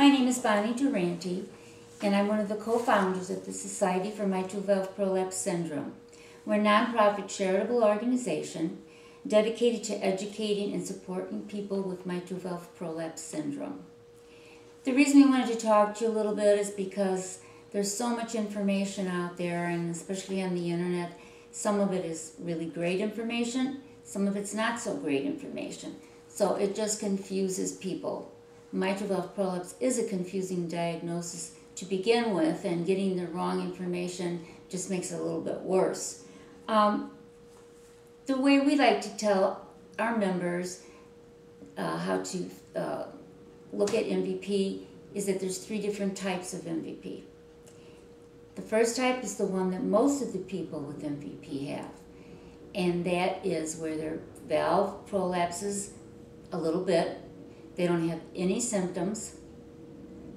My name is Bonnie Durante, and I'm one of the co-founders of the Society for Mitral Valve Prolapse Syndrome. We're a nonprofit charitable organization dedicated to educating and supporting people with mitral valve prolapse syndrome. The reason we wanted to talk to you a little bit is because there's so much information out there, and especially on the internet. Some of it is really great information, some of it's not so great information. So it just confuses people. Mitral valve prolapse is a confusing diagnosis to begin with, and getting the wrong information just makes it a little bit worse. The way we like to tell our members how to look at MVP is that there's 3 different types of MVP. The first type is the one that most of the people with MVP have, and that is where their valve prolapses a little bit. They don't have any symptoms,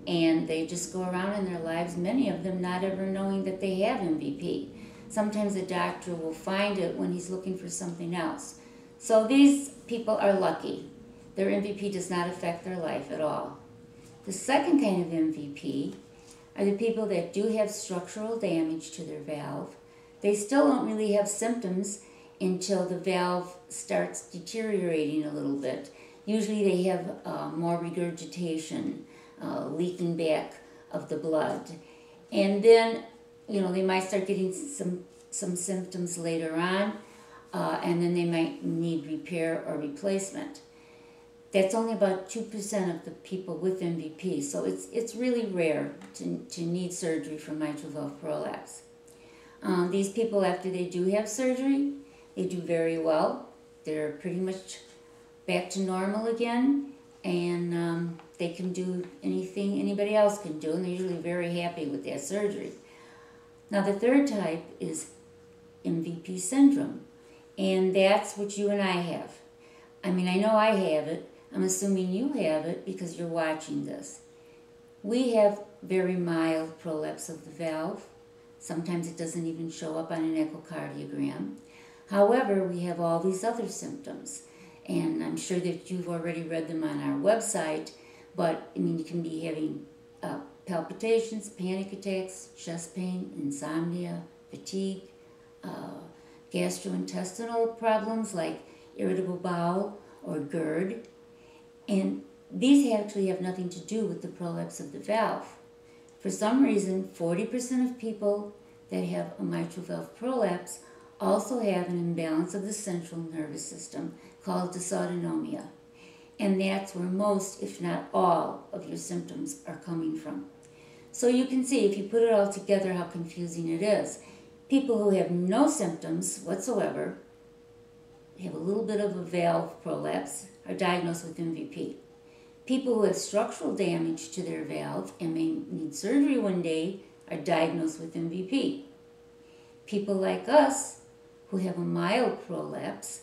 and they just go around in their lives, many of them not ever knowing that they have MVP. Sometimes the doctor will find it when he's looking for something else. So these people are lucky. Their MVP does not affect their life at all. The second kind of MVP are the people that do have structural damage to their valve. They still don't really have symptoms until the valve starts deteriorating a little bit. Usually they have more regurgitation, leaking back of the blood. And then, they might start getting some symptoms later on, and then they might need repair or replacement. That's only about 2% of the people with MVP, so it's really rare to need surgery for mitral valve prolapse. These people, after they do have surgery, they do very well. They're pretty much back to normal again, and they can do anything anybody else can do, and they're usually very happy with that surgery. Now the third type is MVP syndrome, and that's what you and I have. I mean, I know I have it. I'm assuming you have it because you're watching this. We have very mild prolapse of the valve. Sometimes it doesn't even show up on an echocardiogram. However, we have all these other symptoms, and I'm sure that you've already read them on our website, but you can be having palpitations, panic attacks, chest pain, insomnia, fatigue, gastrointestinal problems like irritable bowel or GERD. And these actually have nothing to do with the prolapse of the valve. For some reason, 40% of people that have a mitral valve prolapse also have an imbalance of the central nervous system called dysautonomia. And that's where most, if not all, of your symptoms are coming from. So you can see, if you put it all together, how confusing it is. People who have no symptoms whatsoever, have a little bit of a valve prolapse, are diagnosed with MVP. People who have structural damage to their valve and may need surgery one day are diagnosed with MVP. People like us who have a mild prolapse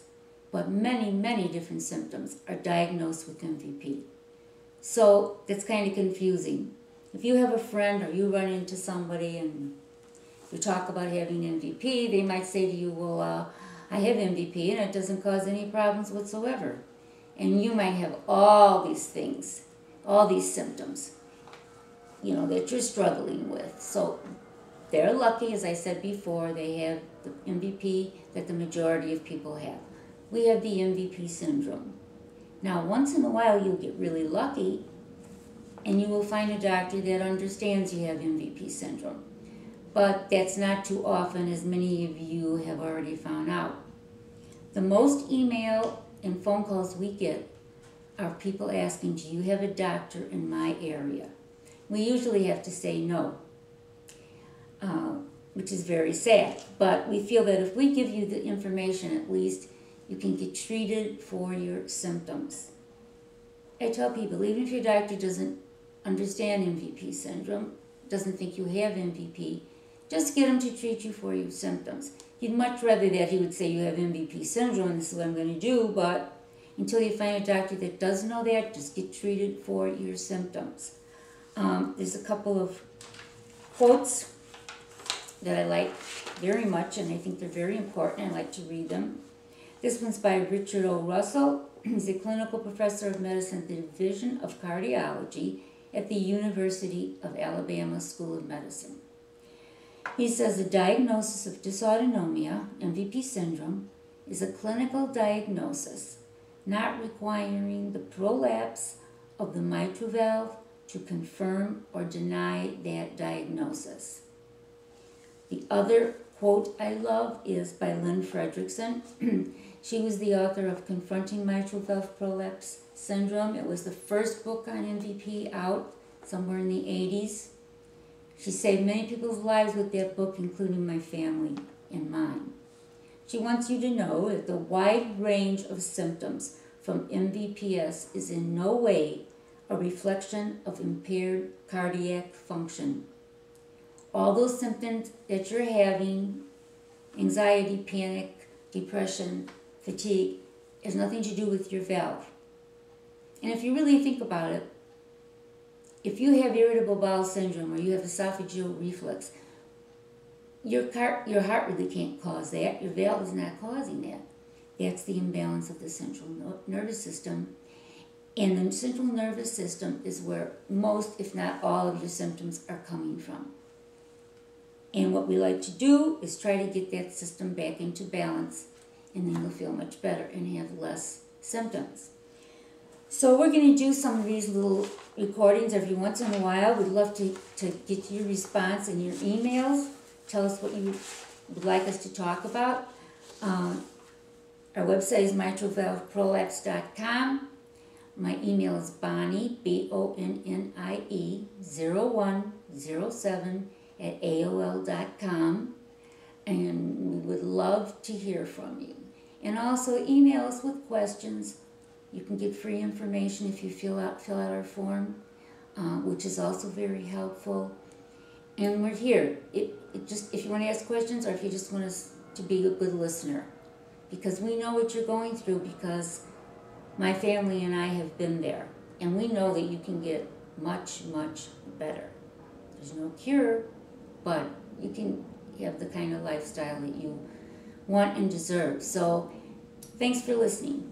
but many, many different symptoms are diagnosed with MVP. So that's kind of confusing. If you have a friend or you run into somebody and you talk about having MVP, they might say to you, well, I have MVP and it doesn't cause any problems whatsoever. And you might have all these things, all these symptoms, that you're struggling with. So they're lucky, as I said before, they have the MVP that the majority of people have. We have the MVP syndrome. Now, once in a while, you'll get really lucky, and you will find a doctor that understands you have MVP syndrome. But that's not too often, as many of you have already found out. The most email and phone calls we get are people asking, do you have a doctor in my area? We usually have to say no, which is very sad. But we feel that if we give you the information, at least you can get treated for your symptoms. I tell people, even if your doctor doesn't understand MVP syndrome, doesn't think you have MVP, just get him to treat you for your symptoms. You'd much rather that he would say you have MVP syndrome, this is what I'm going to do, but until you find a doctor that does know that, just get treated for your symptoms. There's a couple of quotes that I like very much, and I think they're very important. I like to read them. This one's by Richard O. Russell. He's a clinical professor of medicine at the Division of Cardiology at the University of Alabama School of Medicine. He says the diagnosis of dysautonomia, MVP syndrome, is a clinical diagnosis not requiring the prolapse of the mitral valve to confirm or deny that diagnosis. The other quote I love is by Lynn Fredrickson. She was the author of Confronting Mitral Valve Prolapse Syndrome. It was the first book on MVP out somewhere in the 80s. She saved many people's lives with that book, including my family and mine. She wants you to know that the wide range of symptoms from MVPS is in no way a reflection of impaired cardiac function. All those symptoms that you're having, anxiety, panic, depression, fatigue, has nothing to do with your valve. And if you really think about it, if you have irritable bowel syndrome or you have esophageal reflux, your heart really can't cause that. Your valve is not causing that. That's the imbalance of the central nervous system. And the central nervous system is where most, if not all, of your symptoms are coming from. And what we like to do is try to get that system back into balance, and then you'll feel much better and have less symptoms. So we're going to do some of these little recordings every once in a while. We'd love to get your response in your emails. Tell us what you would like us to talk about. Our website is mitralvalveprolapse.com. My email is Bonnie, BONNIE 0107 at AOL.com. And we would love to hear from you. And also email us with questions. You can get free information if you fill out our form, which is also very helpful. And we're here. If you want to ask questions or if you just want us to be a good listener. Because we know what you're going through, because my family and I have been there. And we know that you can get much, much better. There's no cure, but you can have the kind of lifestyle that you want and deserve. So thanks for listening.